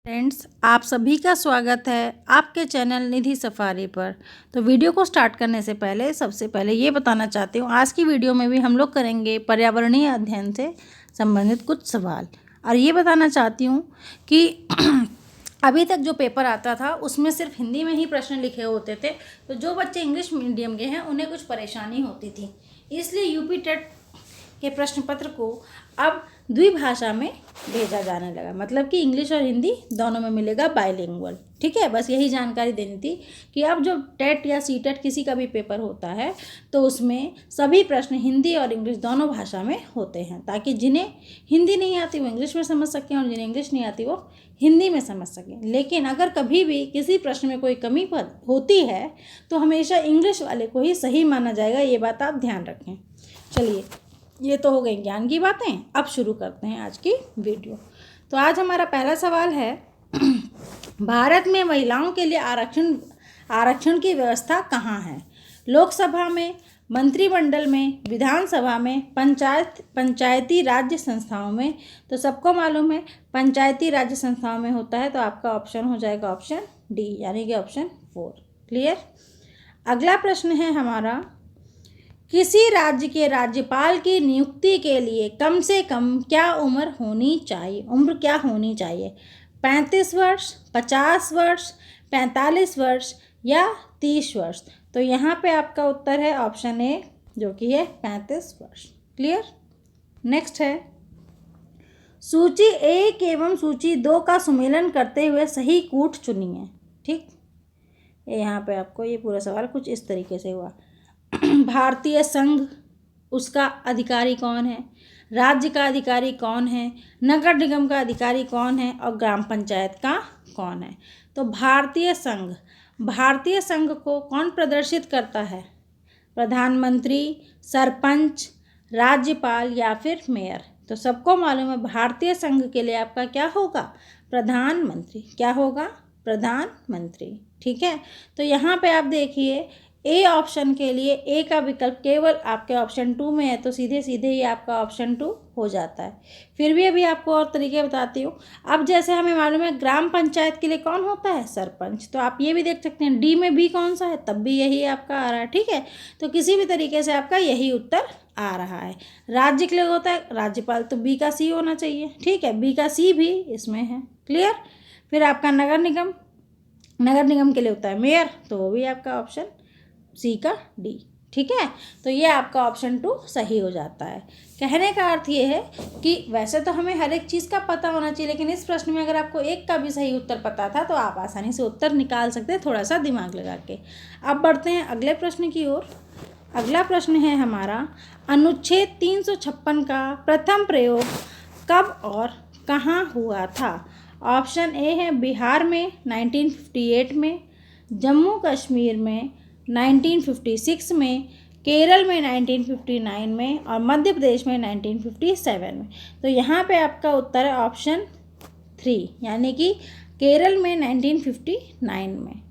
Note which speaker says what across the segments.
Speaker 1: Friends, आप सभी का स्वागत है आपके चैनल निधि सफारी पर। तो वीडियो को स्टार्ट करने से पहले सबसे पहले ये बताना चाहती हूँ, आज की वीडियो में भी हम लोग करेंगे पर्यावरणीय अध्ययन से संबंधित कुछ सवाल। और ये बताना चाहती हूँ कि अभी तक जो पेपर आता था उसमें सिर्फ हिंदी में ही प्रश्न लिखे होते थे, तो जो बच्चे इंग्लिश मीडियम के हैं उन्हें कुछ परेशानी होती थी। इसलिए यूपी टेट के प्रश्न पत्र को अब द्विभाषा में भेजा जाने लगा, मतलब कि इंग्लिश और हिंदी दोनों में मिलेगा, बाइलिंगुअल। ठीक है, बस यही जानकारी देनी थी कि अब जो टेट या सी टेट किसी का भी पेपर होता है तो उसमें सभी प्रश्न हिंदी और इंग्लिश दोनों भाषा में होते हैं, ताकि जिन्हें हिंदी नहीं आती वो इंग्लिश में समझ सकें और जिन्हें इंग्लिश नहीं आती वो हिंदी में समझ सकें। लेकिन अगर कभी भी किसी प्रश्न में कोई कमी होती है तो हमेशा इंग्लिश वाले को ही सही माना जाएगा, ये बात आप ध्यान रखें। चलिए, ये तो हो गई ज्ञान की बातें। अब शुरू करते हैं आज की वीडियो। तो आज हमारा पहला सवाल है भारत में महिलाओं के लिए आरक्षण की व्यवस्था कहाँ है? लोकसभा में, मंत्रिमंडल में, विधानसभा में, पंचायती राज्य संस्थाओं में। तो सबको मालूम है पंचायती राज्य संस्थाओं में होता है, तो आपका ऑप्शन हो जाएगा ऑप्शन डी, यानी कि ऑप्शन 4। क्लियर। अगला प्रश्न है हमारा, किसी राज्य के राज्यपाल की नियुक्ति के लिए कम से कम क्या उम्र होनी चाहिए? उम्र क्या होनी चाहिए? 35 वर्ष, 50 वर्ष, 45 वर्ष या 30 वर्ष? तो यहाँ पे आपका उत्तर है ऑप्शन ए, जो कि है 35 वर्ष। क्लियर। नेक्स्ट है, सूची 1 एवं सूची 2 का सुमेलन करते हुए सही कूट चुनिए। ठीक, यहाँ पे आपको ये पूरा सवाल कुछ इस तरीके से हुआ। भारतीय संघ, उसका अधिकारी कौन है? राज्य का अधिकारी कौन है? नगर निगम का अधिकारी कौन है? और ग्राम पंचायत का कौन है? तो भारतीय संघ को कौन प्रदर्शित करता है? प्रधानमंत्री, सरपंच, राज्यपाल या फिर मेयर? तो सबको मालूम है भारतीय संघ के लिए आपका क्या होगा? प्रधानमंत्री। क्या होगा? प्रधानमंत्री। ठीक है, तो यहाँ पे आप देखिए ए ऑप्शन के लिए ए का विकल्प केवल आपके ऑप्शन 2 में है, तो सीधे सीधे ही आपका ऑप्शन 2 हो जाता है। फिर भी अभी आपको और तरीके बताती हूँ। अब जैसे हमें मालूम है ग्राम पंचायत के लिए कौन होता है? सरपंच। तो आप ये भी देख सकते हैं डी में बी कौन सा है, तब भी यही आपका आ रहा है। ठीक है, तो किसी भी तरीके से आपका यही उत्तर आ रहा है। राज्य के लिए होता है राज्यपाल, तो बी का सी होना चाहिए। ठीक है, बी का सी भी इसमें है। क्लियर। फिर आपका नगर निगम के लिए होता है मेयर, तो वो भी आपका ऑप्शन सी का डी। ठीक है, तो ये आपका ऑप्शन 2 सही हो जाता है। कहने का अर्थ ये है कि वैसे तो हमें हर एक चीज़ का पता होना चाहिए, लेकिन इस प्रश्न में अगर आपको एक का भी सही उत्तर पता था तो आप आसानी से उत्तर निकाल सकते हैं, थोड़ा सा दिमाग लगा के। अब बढ़ते हैं अगले प्रश्न की ओर। अगला प्रश्न है हमारा, अनुच्छेद 356 का प्रथम प्रयोग कब और कहाँ हुआ था? ऑप्शन ए है बिहार में 1958 में, जम्मू कश्मीर में 1956 में, केरल में 1959 में और मध्य प्रदेश में 1957 में। तो यहाँ पे आपका उत्तर है ऑप्शन 3, यानी कि केरल में 1959 में।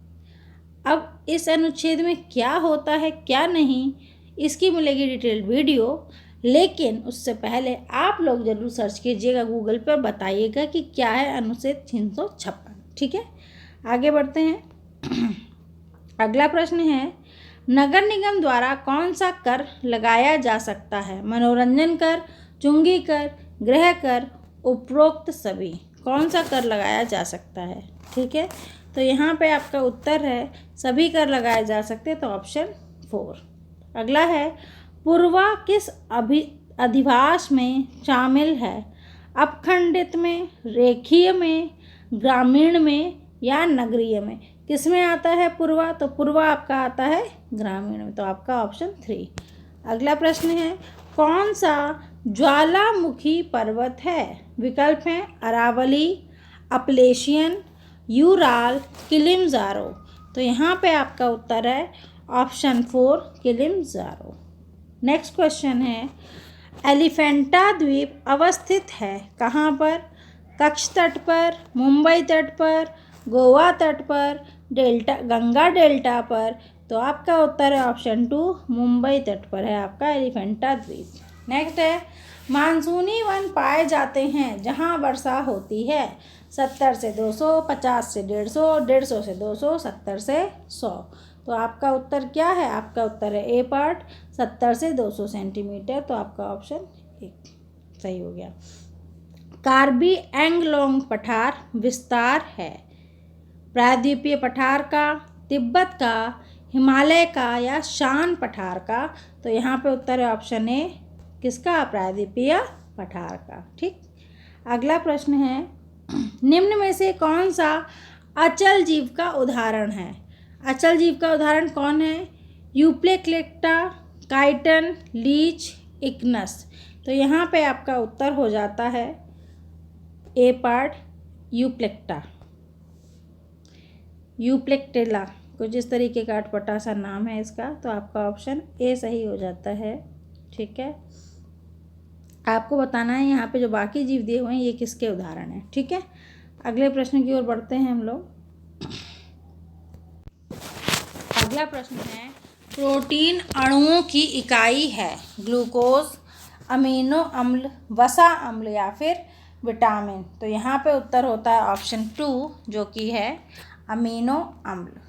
Speaker 1: अब इस अनुच्छेद में क्या होता है क्या नहीं, इसकी मिलेगी डिटेल वीडियो, लेकिन उससे पहले आप लोग जरूर सर्च कीजिएगा गूगल पर, बताइएगा कि क्या है अनुच्छेद 356। ठीक है, आगे बढ़ते हैं। अगला प्रश्न है, नगर निगम द्वारा कौन सा कर लगाया जा सकता है? मनोरंजन कर, चुंगी कर, गृह कर, उपरोक्त सभी? कौन सा कर लगाया जा सकता है? ठीक है, तो यहाँ पे आपका उत्तर है सभी कर लगाए जा सकते हैं, तो ऑप्शन 4। अगला है, पूर्वा किस अधिभाष में शामिल है? अपखंडित में, रेखीय में, ग्रामीण में या नगरीय में? किस में आता है पूर्वा? तो पूर्वा आपका आता है ग्रामीण में, तो आपका ऑप्शन 3। अगला प्रश्न है, कौन सा ज्वालामुखी पर्वत है? विकल्प हैं अरावली, अपलेशियन, यूराल, किलिमंजारो। तो यहाँ पे आपका उत्तर है ऑप्शन 4, किलिमंजारो। नेक्स्ट क्वेश्चन है, एलिफेंटा द्वीप अवस्थित है कहाँ पर? कच्छ तट पर, मुंबई तट पर, गोवा तट पर, गंगा डेल्टा पर? तो आपका उत्तर है ऑप्शन 2, मुंबई तट पर है आपका एलिफेंटा द्वीप। नेक्स्ट है, मानसूनी वन पाए जाते हैं जहाँ वर्षा होती है। 70 से 200, 50 से 150, 150 से 200, 70 से 100। तो आपका उत्तर क्या है? आपका उत्तर है ए पार्ट, 70 से 200 सेंटीमीटर। तो आपका ऑप्शन एक सही हो गया। कार्बी एंगलोंग पठार विस्तार है प्रायद्वीपीय पठार का, तिब्बत का, हिमालय का या शान पठार का? तो यहाँ पे उत्तर है ऑप्शन ए, किसका? प्रायद्वीपीय पठार का। ठीक। अगला प्रश्न है, निम्न में से कौन सा अचल जीव का उदाहरण है? अचल जीव का उदाहरण कौन है? यूप्लेक्लेक्टा, काइटन, लीच, इग्नस। तो यहाँ पे आपका उत्तर हो जाता है ए पार्ट, यूप्लेक्टा, यूप्लेक्टेला, कुछ इस तरीके का अटपटा सा नाम है इसका। तो आपका ऑप्शन ए सही हो जाता है। ठीक है, आपको बताना है यहाँ पे जो बाकी जीव दिए हुए हैं ये किसके उदाहरण हैं। ठीक है, अगले प्रश्न की ओर बढ़ते हैं हम लोग। अगला प्रश्न है, प्रोटीन अणुओं की इकाई है ग्लूकोज, अमीनो अम्ल, वसा अम्ल या फिर विटामिन? तो यहाँ पे उत्तर होता है ऑप्शन 2 जो कि है अमीनो अम्ल।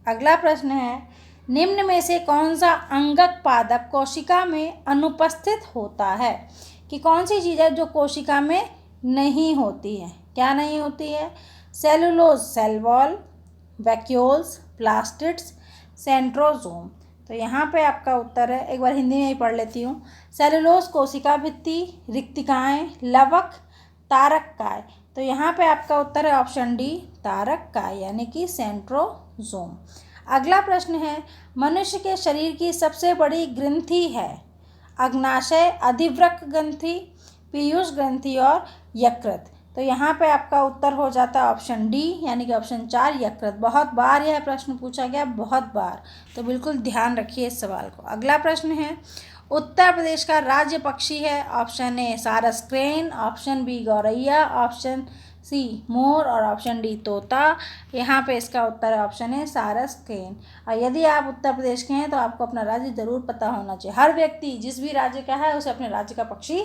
Speaker 1: अगला प्रश्न है, निम्न में से कौन सा अंगक पादप कोशिका में अनुपस्थित होता है? कि कौन सी चीज़ है जो कोशिका में नहीं होती है? क्या नहीं होती है? Cellulose cell wall, vacuoles, plastids, centrosome. तो यहाँ पे आपका उत्तर है, एक बार हिंदी में ही पढ़ लेती हूँ। सेलुलोज कोशिका भित्ति, रिक्तिकाएँ, लवक, तारककाय। तो यहाँ पे आपका उत्तर है ऑप्शन डी, तारककाय यानी कि सेंट्रोजोम। अगला प्रश्न है, मनुष्य के शरीर की सबसे बड़ी ग्रंथि है अग्नाशय, अधिवृक्क ग्रंथि, पीयूष ग्रंथि और यकृत? तो यहाँ पे आपका उत्तर हो जाता है ऑप्शन डी यानी कि ऑप्शन 4 यकृत। बहुत बार यह प्रश्न पूछा गया, बहुत बार, तो बिल्कुल ध्यान रखिए इस सवाल को। अगला प्रश्न है, उत्तर प्रदेश का राज्य पक्षी है ऑप्शन ए सारस क्रेन, ऑप्शन बी गौरैया, ऑप्शन सी मोर और ऑप्शन डी तोता। यहाँ पे इसका उत्तर है ऑप्शन है सारस क्रेन। और यदि आप उत्तर प्रदेश के हैं तो आपको अपना राज्य जरूर पता होना चाहिए। हर व्यक्ति जिस भी राज्य का है उसे अपने राज्य का पक्षी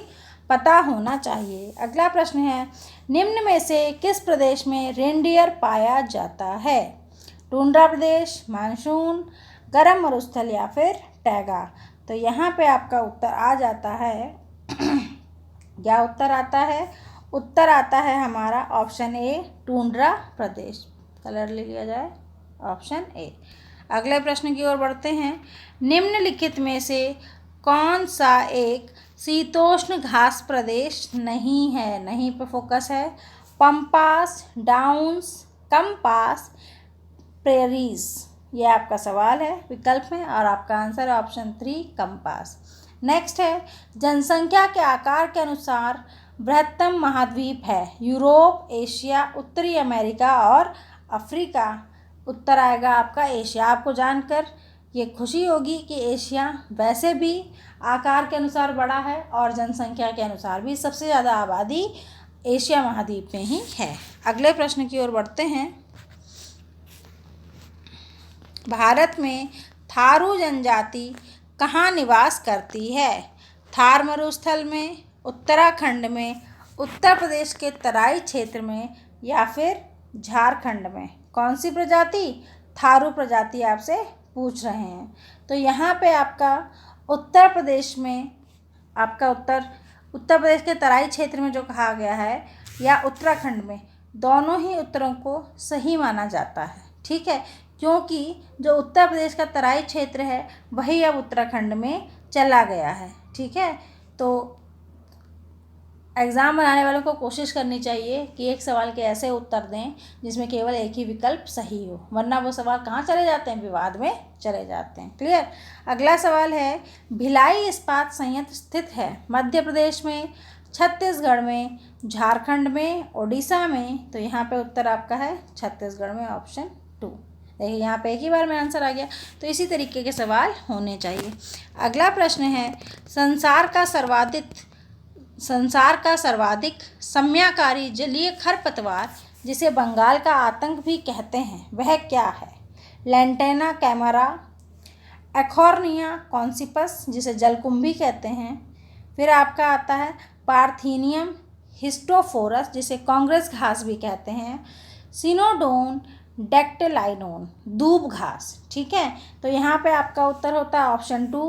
Speaker 1: पता होना चाहिए। अगला प्रश्न है, निम्न में से किस प्रदेश में रेनडियर पाया जाता है? टुंड्रा प्रदेश, मानसून, गर्म मरुस्थल या फिर टैगा? तो यहाँ पे आपका उत्तर आ जाता है क्या उत्तर आता है? उत्तर आता है हमारा option A tundra Pradesh. Colour ले लिया जाए, ऑप्शन ए। अगले प्रश्न की ओर बढ़ते हैं, निम्नलिखित में से कौन सा एक शीतोष्ण घास प्रदेश नहीं है? नहीं पे फोकस है। पम्पास, डाउन्स, कम्पास, प्रेरीज, ये आपका सवाल है विकल्प में और आपका आंसर है ऑप्शन 3 कम्पास। नेक्स्ट है, जनसंख्या के आकार के अनुसार बृहत्तम महाद्वीप है यूरोप, एशिया, उत्तरी अमेरिका और अफ्रीका? उत्तर आएगा आपका एशिया। आपको जानकर ये खुशी होगी कि एशिया वैसे भी आकार के अनुसार बड़ा है और जनसंख्या के अनुसार भी सबसे ज़्यादा आबादी एशिया महाद्वीप में ही है। अगले प्रश्न की ओर बढ़ते हैं, भारत में थारू जनजाति कहाँ निवास करती है? थार मरुस्थल में, उत्तराखंड में, उत्तर प्रदेश के तराई क्षेत्र में या फिर झारखंड में? कौन सी प्रजाति? थारू प्रजाति आपसे पूछ रहे हैं। तो यहाँ पे आपका उत्तर प्रदेश में आपका उत्तर प्रदेश के तराई क्षेत्र में जो कहा गया है या उत्तराखंड में, दोनों ही उत्तरों को सही माना जाता है। ठीक है, क्योंकि जो उत्तर प्रदेश का तराई क्षेत्र है वही अब उत्तराखंड में चला गया है। ठीक है, तो एग्ज़ाम बनाने वालों को कोशिश करनी चाहिए कि एक सवाल के ऐसे उत्तर दें जिसमें केवल एक ही विकल्प सही हो, वरना वो सवाल कहाँ चले जाते हैं? विवाद में चले जाते हैं। क्लियर। अगला सवाल है, भिलाई इस्पात संयंत्र स्थित है मध्य प्रदेश में, छत्तीसगढ़ में, झारखंड में, ओडिशा में? तो यहाँ पे उत्तर आपका है छत्तीसगढ़ में, ऑप्शन 2। देखिए यहाँ पे एक ही बार में आंसर आ गया। तो इसी तरीके के सवाल होने चाहिए। अगला प्रश्न है, संसार का सर्वाधिक समयाकारी जलीय खरपतवार जिसे बंगाल का आतंक भी कहते हैं वह क्या है? लैंटेना कैमरा, एखोर्निया कॉन्सिपस जिसे जलकुंभी कहते हैं, फिर आपका आता है पार्थीनियम हिस्टोफोरस, जिसे कांग्रेस घास भी कहते हैं, सिनोडोन डेक्टेलाइनोन, दूब घास। ठीक है, तो यहाँ पे आपका उत्तर होता है ऑप्शन 2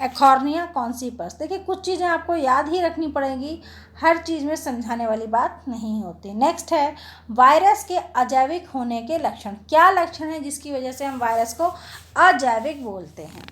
Speaker 1: एखॉर्निया कॉन्सिपस। देखिए कुछ चीज़ें आपको याद ही रखनी पड़ेंगी, हर चीज़ में समझाने वाली बात नहीं होती। नेक्स्ट है वायरस के अजैविक होने के लक्षण। क्या लक्षण है जिसकी वजह से हम वायरस को अजैविक बोलते हैं?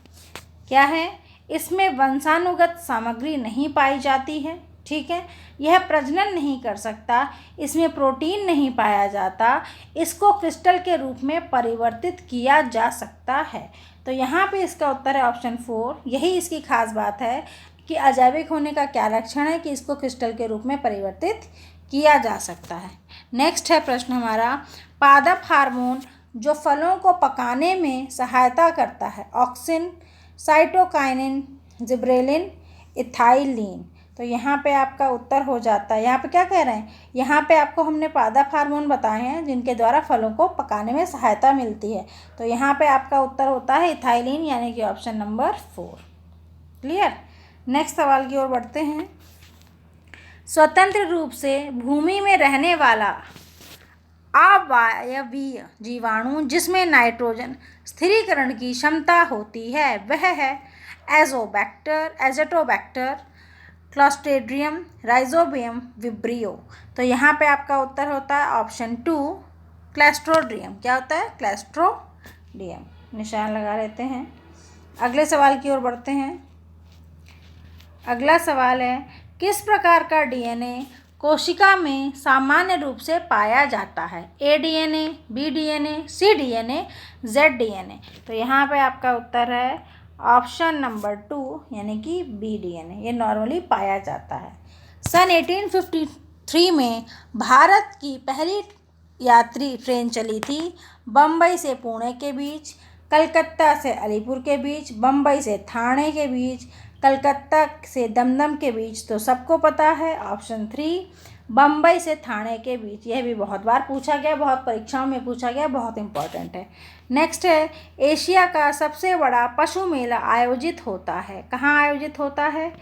Speaker 1: क्या है? इसमें वंशानुगत सामग्री नहीं पाई जाती है। ठीक है, यह प्रजनन नहीं कर सकता, इसमें प्रोटीन नहीं पाया जाता, इसको क्रिस्टल के रूप में परिवर्तित किया जा सकता है। तो यहाँ पे इसका उत्तर है ऑप्शन 4। यही इसकी खास बात है कि अजैविक होने का क्या लक्षण है कि इसको क्रिस्टल के रूप में परिवर्तित किया जा सकता है। नेक्स्ट है प्रश्न हमारा, पादप हार्मोन जो फलों को पकाने में सहायता करता है, ऑक्सिन, साइटोकाइनिन, जिब्रेलिन, इथाइलिन। तो यहाँ पे आपका उत्तर हो जाता है, यहाँ पे क्या कह रहे हैं, यहाँ पे आपको हमने पादप हार्मोन बताए हैं जिनके द्वारा फलों को पकाने में सहायता मिलती है। तो यहाँ पे आपका उत्तर होता है इथाइलिन, यानी कि ऑप्शन नंबर 4। क्लियर? नेक्स्ट सवाल की ओर बढ़ते हैं। स्वतंत्र रूप से भूमि में रहने वाला अवायवीय जीवाणु जिसमें नाइट्रोजन स्थिरीकरण की क्षमता होती है वह है Azotobacter, Azotobacter, Clostridium, rhizobium, vibrio. तो यहाँ पे आपका उत्तर होता है ऑप्शन 2 क्लैस्ट्रोडियम। क्या होता है? क्लैस्ट्रोडियम। निशान लगा लेते हैं। अगले सवाल की ओर बढ़ते हैं। अगला सवाल है, किस प्रकार का डीएनए कोशिका में सामान्य रूप से पाया जाता है? ए डीएनए, बी डीएनए, सी डीएनए, जेड डीएनए। तो यहाँ पे आपका उत्तर है ऑप्शन नंबर 2 यानी कि बी डीएनए, ये नॉर्मली पाया जाता है। सन 1853 में भारत की पहली यात्री ट्रेन चली थी बम्बई से पुणे के बीच, कलकत्ता से अलीपुर के बीच, बम्बई से ठाणे के बीच, कलकत्ता से दमदम के बीच। तो सबको पता है ऑप्शन 3 बम्बई से ठाणे के बीच। यह भी बहुत बार पूछा गया, बहुत परीक्षाओं में पूछा गया, बहुत इंपॉर्टेंट है। नेक्स्ट है, एशिया का सबसे बड़ा पशु मेला आयोजित होता है। कहाँ आयोजित होता है?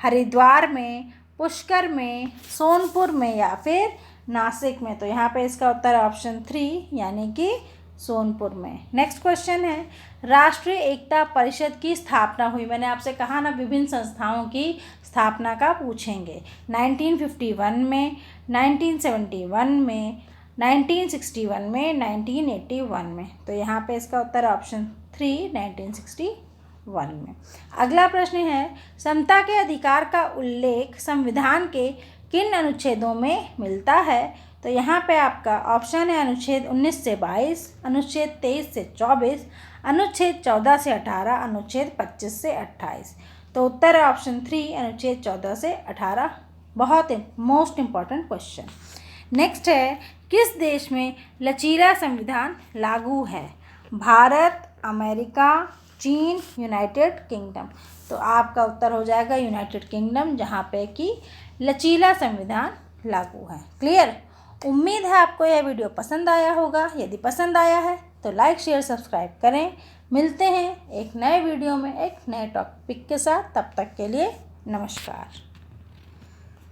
Speaker 1: हरिद्वार में, पुष्कर में, सोनपुर में या फिर नासिक में। तो यहाँ पे इसका उत्तर ऑप्शन 3 यानी कि सोनपुर में। नेक्स्ट क्वेश्चन है, राष्ट्रीय एकता परिषद की स्थापना हुई। मैंने आपसे कहा ना विभिन्न संस्थाओं की स्थापना का पूछेंगे। 1951 में, 1971 में, 1961 में, 1981 में। तो यहाँ पे इसका उत्तर ऑप्शन 3 1961 में। अगला प्रश्न है, समता के अधिकार का उल्लेख संविधान के किन अनुच्छेदों में मिलता है? तो यहाँ पे आपका ऑप्शन है अनुच्छेद 19 से 22, अनुच्छेद 23 से 24, अनुच्छेद 14 से 18, अनुच्छेद 25 से 28। तो उत्तर है ऑप्शन 3 अनुच्छेद 14 से 18। बहुत मोस्ट इम्पॉर्टेंट क्वेश्चन। नेक्स्ट है, किस देश में लचीला संविधान लागू है? भारत, अमेरिका, चीन, यूनाइटेड किंगडम। तो आपका उत्तर हो जाएगा यूनाइटेड किंगडम, जहाँ पे कि लचीला संविधान लागू है। क्लियर? उम्मीद है आपको यह वीडियो पसंद आया होगा। यदि पसंद आया है तो लाइक, शेयर, सब्सक्राइब करें। मिलते हैं एक नए वीडियो में एक नए टॉपिक के साथ। तब तक के लिए नमस्कार।